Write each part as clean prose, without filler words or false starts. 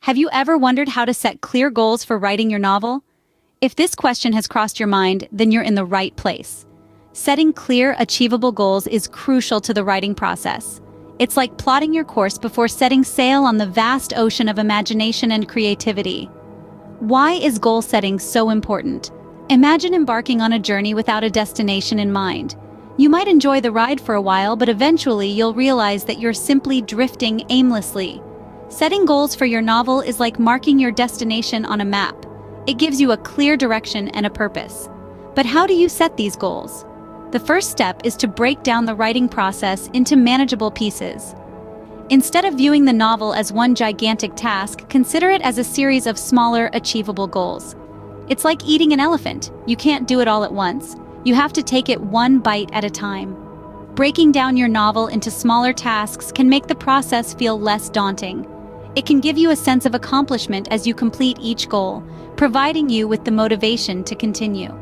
Have you ever wondered how to set clear goals for writing your novel? If this question has crossed your mind, then you're in the right place. Setting clear, achievable goals is crucial to the writing process. It's like plotting your course before setting sail on the vast ocean of imagination and creativity. Why is goal setting so important? Imagine embarking on a journey without a destination in mind. You might enjoy the ride for a while, but eventually you'll realize that you're simply drifting aimlessly. Setting goals for your novel is like marking your destination on a map. It gives you a clear direction and a purpose. But how do you set these goals? The first step is to break down the writing process into manageable pieces. Instead of viewing the novel as one gigantic task, consider it as a series of smaller, achievable goals. It's like eating an elephant. You can't do it all at once. You have to take it one bite at a time. Breaking down your novel into smaller tasks can make the process feel less daunting. It can give you a sense of accomplishment as you complete each goal, providing you with the motivation to continue.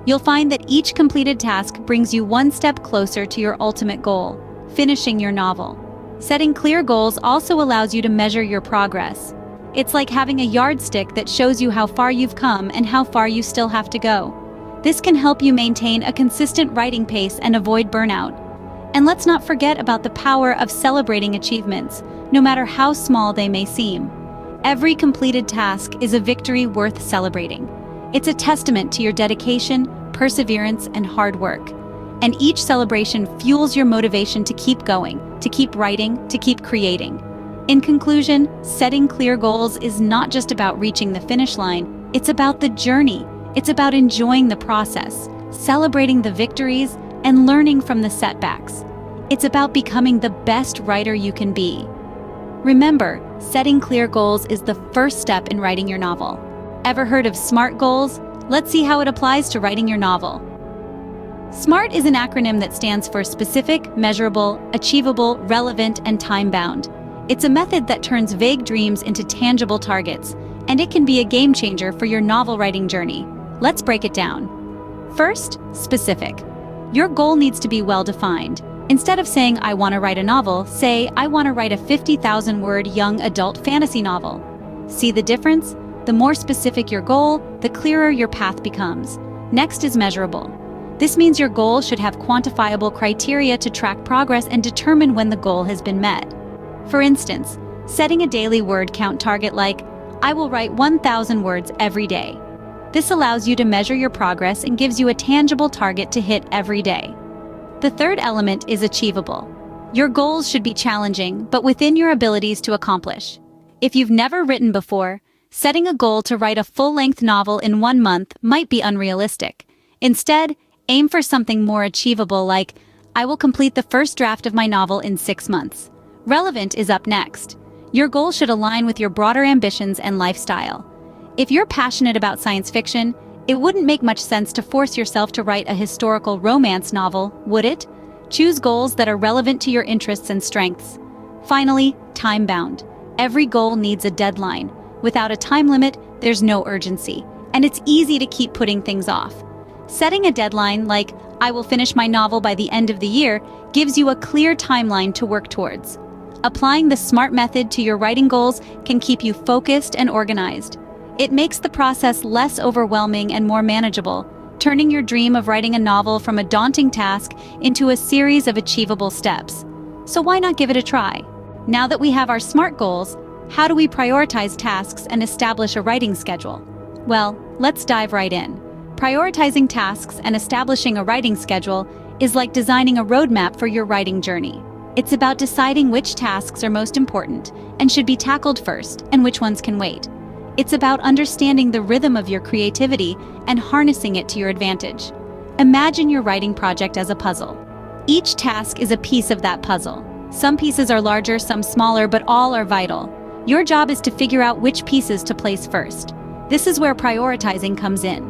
You'll find that each completed task brings you one step closer to your ultimate goal, finishing your novel. Setting clear goals also allows you to measure your progress. It's like having a yardstick that shows you how far you've come and how far you still have to go. This can help you maintain a consistent writing pace and avoid burnout. And let's not forget about the power of celebrating achievements, no matter how small they may seem. Every completed task is a victory worth celebrating. It's a testament to your dedication, perseverance, and hard work. And each celebration fuels your motivation to keep going, to keep writing, to keep creating. In conclusion, setting clear goals is not just about reaching the finish line, it's about the journey. It's about enjoying the process, celebrating the victories, and learning from the setbacks. It's about becoming the best writer you can be. Remember, setting clear goals is the first step in writing your novel. Ever heard of SMART goals? Let's see how it applies to writing your novel. SMART is an acronym that stands for specific, measurable, achievable, relevant, and time-bound. It's a method that turns vague dreams into tangible targets, and it can be a game changer for your novel writing journey. Let's break it down. First, specific. Your goal needs to be well-defined. Instead of saying, I want to write a novel, say, I want to write a 50,000-word young adult fantasy novel. See the difference? The more specific your goal, the clearer your path becomes. Next is measurable. This means your goal should have quantifiable criteria to track progress and determine when the goal has been met. For instance, setting a daily word count target like, I will write 1,000 words every day. This allows you to measure your progress and gives you a tangible target to hit every day. The third element is achievable. Your goals should be challenging, but within your abilities to accomplish. If you've never written before, setting a goal to write a full-length novel in 1 month might be unrealistic. Instead, aim for something more achievable like, I will complete the first draft of my novel in 6 months. Relevant is up next. Your goal should align with your broader ambitions and lifestyle. If you're passionate about science fiction, it wouldn't make much sense to force yourself to write a historical romance novel, would it? Choose goals that are relevant to your interests and strengths. Finally, time-bound. Every goal needs a deadline. Without a time limit, there's no urgency, and it's easy to keep putting things off. Setting a deadline like, I will finish my novel by the end of the year, gives you a clear timeline to work towards. Applying the SMART method to your writing goals can keep you focused and organized. It makes the process less overwhelming and more manageable, turning your dream of writing a novel from a daunting task into a series of achievable steps. So why not give it a try? Now that we have our SMART goals, how do we prioritize tasks and establish a writing schedule? Well, let's dive right in. Prioritizing tasks and establishing a writing schedule is like designing a roadmap for your writing journey. It's about deciding which tasks are most important and should be tackled first, and which ones can wait. It's about understanding the rhythm of your creativity and harnessing it to your advantage. Imagine your writing project as a puzzle. Each task is a piece of that puzzle. Some pieces are larger, some smaller, but all are vital. Your job is to figure out which pieces to place first. This is where prioritizing comes in.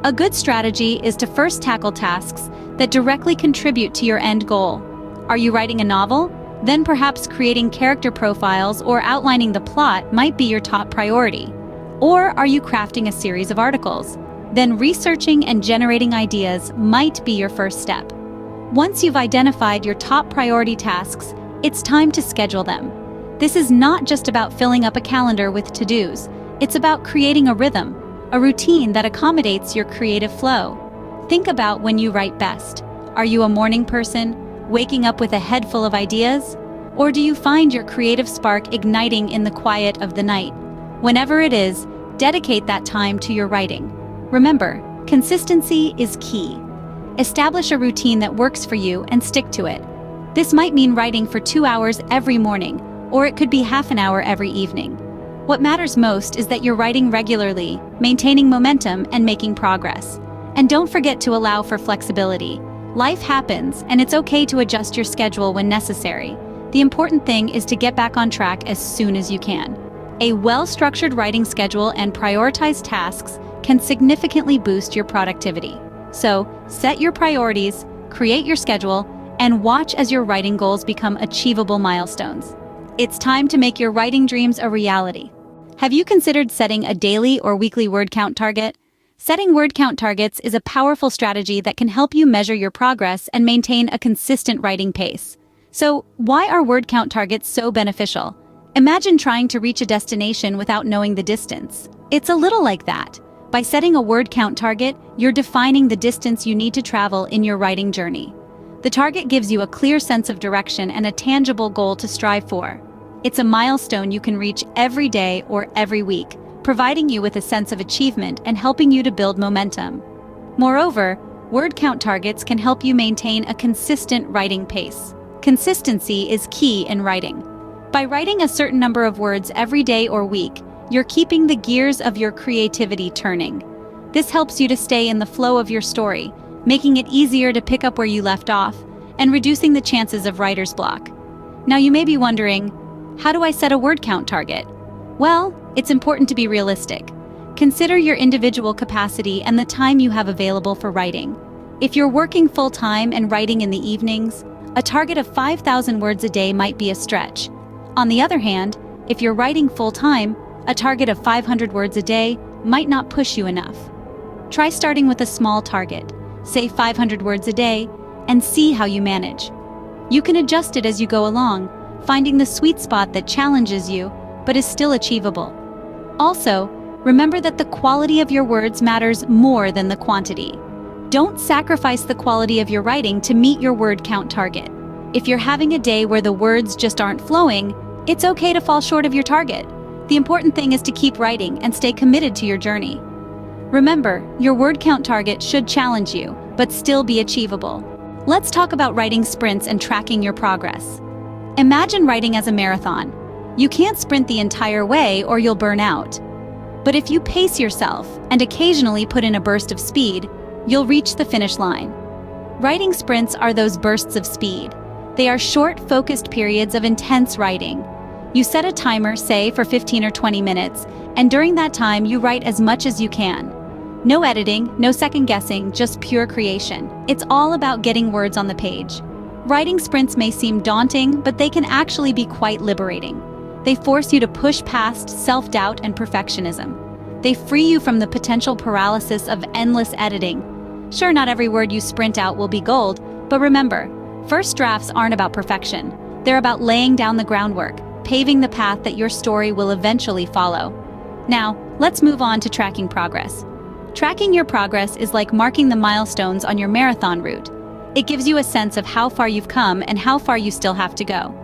A good strategy is to first tackle tasks that directly contribute to your end goal. Are you writing a novel? Then perhaps creating character profiles or outlining the plot might be your top priority. Or are you crafting a series of articles? Then researching and generating ideas might be your first step. Once you've identified your top priority tasks, it's time to schedule them. This is not just about filling up a calendar with to-dos. It's about creating a rhythm, a routine that accommodates your creative flow. Think about when you write best. Are you a morning person, waking up with a head full of ideas? Or do you find your creative spark igniting in the quiet of the night? Whenever it is, dedicate that time to your writing. Remember, consistency is key. Establish a routine that works for you and stick to it. This might mean writing for 2 hours every morning, or it could be half an hour every evening. What matters most is that you're writing regularly, maintaining momentum, and making progress. And don't forget to allow for flexibility. Life happens, and it's okay to adjust your schedule when necessary. The important thing is to get back on track as soon as you can. A well-structured writing schedule and prioritized tasks can significantly boost your productivity. So, set your priorities, create your schedule, and watch as your writing goals become achievable milestones. It's time to make your writing dreams a reality. Have you considered setting a daily or weekly word count target? Setting word count targets is a powerful strategy that can help you measure your progress and maintain a consistent writing pace. So, why are word count targets so beneficial? Imagine trying to reach a destination without knowing the distance. It's a little like that. By setting a word count target, you're defining the distance you need to travel in your writing journey. The target gives you a clear sense of direction and a tangible goal to strive for. It's a milestone you can reach every day or every week, providing you with a sense of achievement and helping you to build momentum. Moreover, word count targets can help you maintain a consistent writing pace. Consistency is key in writing. By writing a certain number of words every day or week, you're keeping the gears of your creativity turning. This helps you to stay in the flow of your story, making it easier to pick up where you left off, and reducing the chances of writer's block. Now you may be wondering, how do I set a word count target? Well, it's important to be realistic. Consider your individual capacity and the time you have available for writing. If you're working full-time and writing in the evenings, a target of 5,000 words a day might be a stretch. On the other hand, if you're writing full-time, a target of 500 words a day might not push you enough. Try starting with a small target, say 500 words a day, and see how you manage. You can adjust it as you go along, finding the sweet spot that challenges you, but is still achievable. Also, remember that the quality of your words matters more than the quantity. Don't sacrifice the quality of your writing to meet your word count target. If you're having a day where the words just aren't flowing, it's okay to fall short of your target. The important thing is to keep writing and stay committed to your journey. Remember, your word count target should challenge you, but still be achievable. Let's talk about writing sprints and tracking your progress. Imagine writing as a marathon. You can't sprint the entire way or you'll burn out. But if you pace yourself and occasionally put in a burst of speed, you'll reach the finish line. Writing sprints are those bursts of speed. They are short, focused periods of intense writing. You set a timer, say, for 15 or 20 minutes, and during that time you write as much as you can. No editing, no second guessing, just pure creation. It's all about getting words on the page. Writing sprints may seem daunting, but they can actually be quite liberating. They force you to push past self-doubt and perfectionism. They free you from the potential paralysis of endless editing. Sure, not every word you sprint out will be gold, but remember, first drafts aren't about perfection. They're about laying down the groundwork, paving the path that your story will eventually follow. Now, let's move on to tracking progress. Tracking your progress is like marking the milestones on your marathon route. It gives you a sense of how far you've come and how far you still have to go.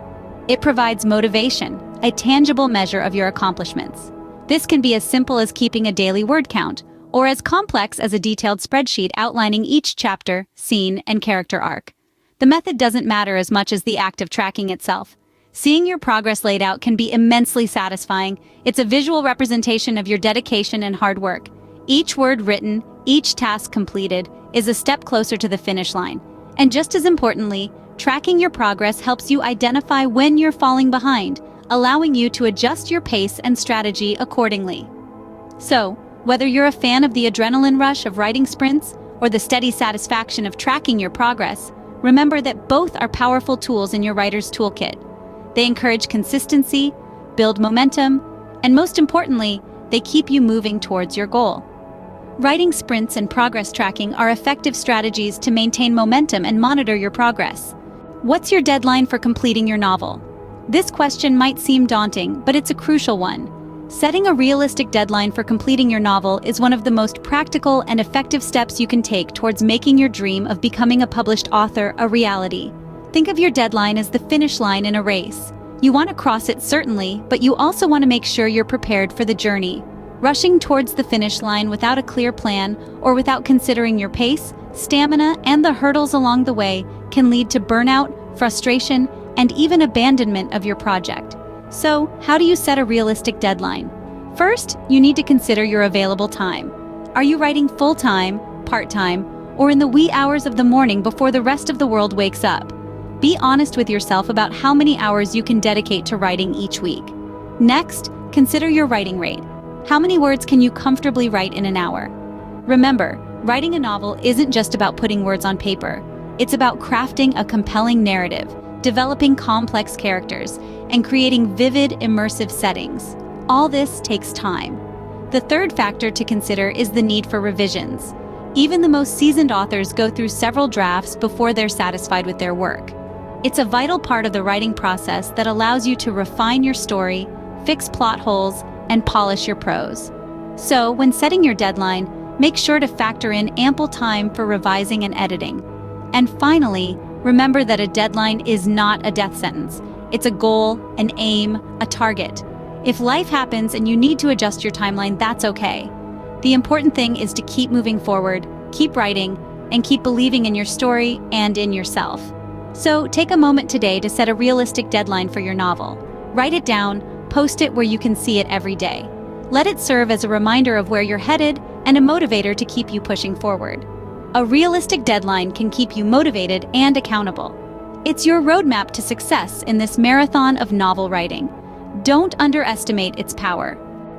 It provides motivation, a tangible measure of your accomplishments. This can be as simple as keeping a daily word count, or as complex as a detailed spreadsheet outlining each chapter, scene, and character arc. The method doesn't matter as much as the act of tracking itself. Seeing your progress laid out can be immensely satisfying. It's a visual representation of your dedication and hard work. Each word written, each task completed, is a step closer to the finish line. And just as importantly, tracking your progress helps you identify when you're falling behind, allowing you to adjust your pace and strategy accordingly. So, whether you're a fan of the adrenaline rush of writing sprints or the steady satisfaction of tracking your progress, remember that both are powerful tools in your writer's toolkit. They encourage consistency, build momentum, and most importantly, they keep you moving towards your goal. Writing sprints and progress tracking are effective strategies to maintain momentum and monitor your progress. What's your deadline for completing your novel? This question might seem daunting, but it's a crucial one. Setting a realistic deadline for completing your novel is one of the most practical and effective steps you can take towards making your dream of becoming a published author a reality. Think of your deadline as the finish line in a race. You want to cross it certainly, but you also want to make sure you're prepared for the journey. Rushing towards the finish line without a clear plan or without considering your pace, stamina, and the hurdles along the way can lead to burnout, frustration, and even abandonment of your project. So, how do you set a realistic deadline? First, you need to consider your available time. Are you writing full-time, part-time, or in the wee hours of the morning before the rest of the world wakes up? Be honest with yourself about how many hours you can dedicate to writing each week. Next, consider your writing rate. How many words can you comfortably write in an hour? Remember, writing a novel isn't just about putting words on paper. It's about crafting a compelling narrative, developing complex characters, and creating vivid, immersive settings. All this takes time. The third factor to consider is the need for revisions. Even the most seasoned authors go through several drafts before they're satisfied with their work. It's a vital part of the writing process that allows you to refine your story, fix plot holes, and polish your prose. So, when setting your deadline, make sure to factor in ample time for revising and editing. And finally, remember that a deadline is not a death sentence. It's a goal, an aim, a target. If life happens and you need to adjust your timeline, that's okay. The important thing is to keep moving forward, keep writing, and keep believing in your story and in yourself. So take a moment today to set a realistic deadline for your novel. Write it down, post it where you can see it every day. Let it serve as a reminder of where you're headed and a motivator to keep you pushing forward. A realistic deadline can keep you motivated and accountable. It's your roadmap to success in this marathon of novel writing. Don't underestimate its power.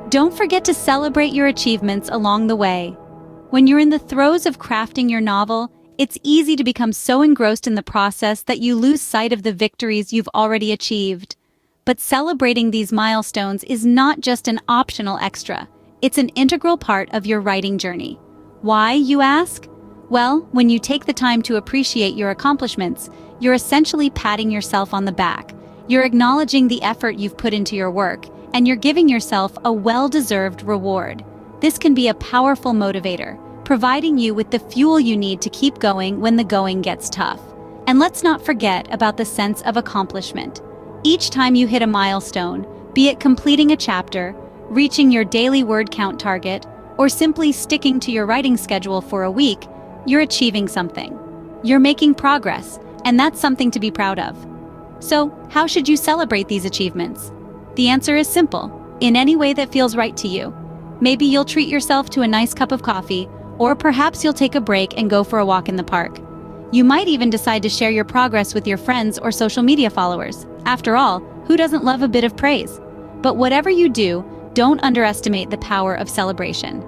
Don't forget to celebrate your achievements along the way. When you're in the throes of crafting your novel, it's easy to become so engrossed in the process that you lose sight of the victories you've already achieved. But celebrating these milestones is not just an optional extra. It's an integral part of your writing journey. Why, you ask? Well, when you take the time to appreciate your accomplishments, you're essentially patting yourself on the back. You're acknowledging the effort you've put into your work, and you're giving yourself a well-deserved reward. This can be a powerful motivator, providing you with the fuel you need to keep going when the going gets tough. And let's not forget about the sense of accomplishment. Each time you hit a milestone, be it completing a chapter, reaching your daily word count target, or simply sticking to your writing schedule for a week, you're achieving something. You're making progress, and that's something to be proud of. So, how should you celebrate these achievements? The answer is simple: in any way that feels right to you. Maybe you'll treat yourself to a nice cup of coffee, or perhaps you'll take a break and go for a walk in the park. You might even decide to share your progress with your friends or social media followers. After all, who doesn't love a bit of praise? But whatever you do, don't underestimate the power of celebration.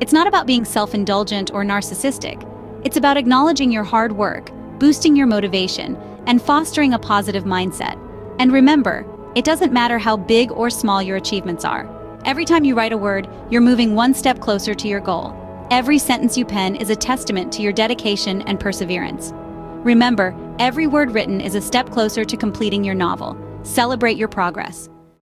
It's not about being self-indulgent or narcissistic. It's about acknowledging your hard work, boosting your motivation, and fostering a positive mindset. And remember, it doesn't matter how big or small your achievements are. Every time you write a word, you're moving one step closer to your goal. Every sentence you pen is a testament to your dedication and perseverance. Remember, every word written is a step closer to completing your novel. Celebrate your progress.